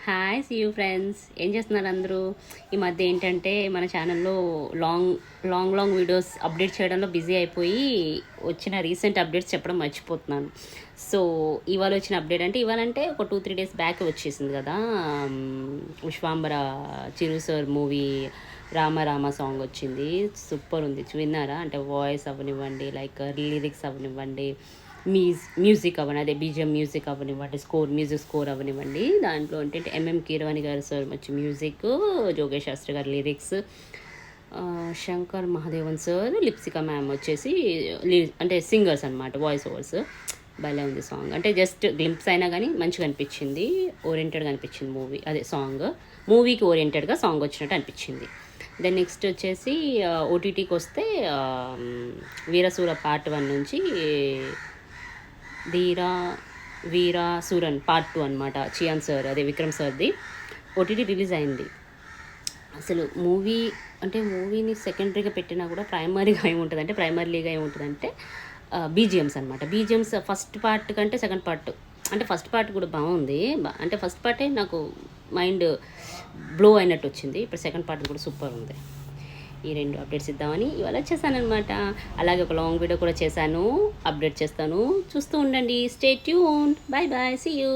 Hi see you friends. ఏం చేస్తున్నారు అందరూ? ఈ మధ్య ఏంటంటే మన ఛానల్లో long long long videos update చేయడంలో బిజీ అయిపోయి వచ్చిన రీసెంట్ అప్డేట్స్ చెప్పడం మర్చిపోతున్నాను. సో ఇవాళ వచ్చిన అప్డేట్ అంటే ఇవాళంటే ఒక 2-3 డేస్ బ్యాక్ వచ్చేసింది కదా. Vishwambhara Chiru sir movie Rama Rama song వచ్చింది. సూపర్ ఉంది, విన్నారా? అంటే వాయిస్ అవ్వనివ్వండి, లైక్ లిరిక్స్ అవ్వనివ్వండి, మ్యూజిక్ అవ్వని, అదే బీజిఎం మ్యూజిక్ అవ్వనివ్వండి, మ్యూజిక్ స్కోర్ అవ్వనివ్వండి. దాంట్లో ఏంటంటే ఎంఎం కీరవాణి గారు సార్ వచ్చి మ్యూజిక్, జోగేష్ శాస్త్రి గారు lyrics, Shankar Mahadevan sir, Lipsika ma'am వచ్చేసి అంటే సింగర్స్ అనమాట, వాయిస్ ఓవర్స్. భలే ఉంది సాంగ్. అంటే జస్ట్ గ్లింప్స్ అయినా కానీ మంచిగా అనిపించింది, ఓరియంటెడ్గా అనిపించింది మూవీ, అదే సాంగ్ మూవీకి ఓరియంటెడ్గా సాంగ్ వచ్చినట్టు అనిపించింది. దెన్ నెక్స్ట్ వచ్చేసి ఓటీటీకి వస్తే వీరసూర పార్ట్ 1 నుంచి ధీరా వీరా సూరన్ పార్ట్ 2 అనమాట. చియాన్ సార్, అదే విక్రమ్ సార్ది ఓటీటీ రిలీజ్ అయింది. అసలు మూవీ అంటే మూవీని సెకండరీగా పెట్టినా కూడా ప్రైమరీగా ఏముంటుందంటే బీజిఎమ్స్ అనమాట. బీజిఎమ్స్ ఫస్ట్ పార్ట్ కంటే సెకండ్ పార్ట్, అంటే ఫస్ట్ పార్ట్ కూడా బాగుంది, అంటే ఫస్ట్ పార్టే నాకు మైండ్ బ్లో అయినట్టు వచ్చింది. ఇప్పుడు సెకండ్ పార్ట్ కూడా సూపర్ ఉంది. ఈ 2 అప్డేట్స్ ఇద్దామని ఇవాళ చేశానమాట. అలాగే ఒక లాంగ్ వీడియో కూడా చేశాను, అప్డేట్ చేస్తాను, చూస్తూ ఉండండి. Stay tuned. Bye bye, see you.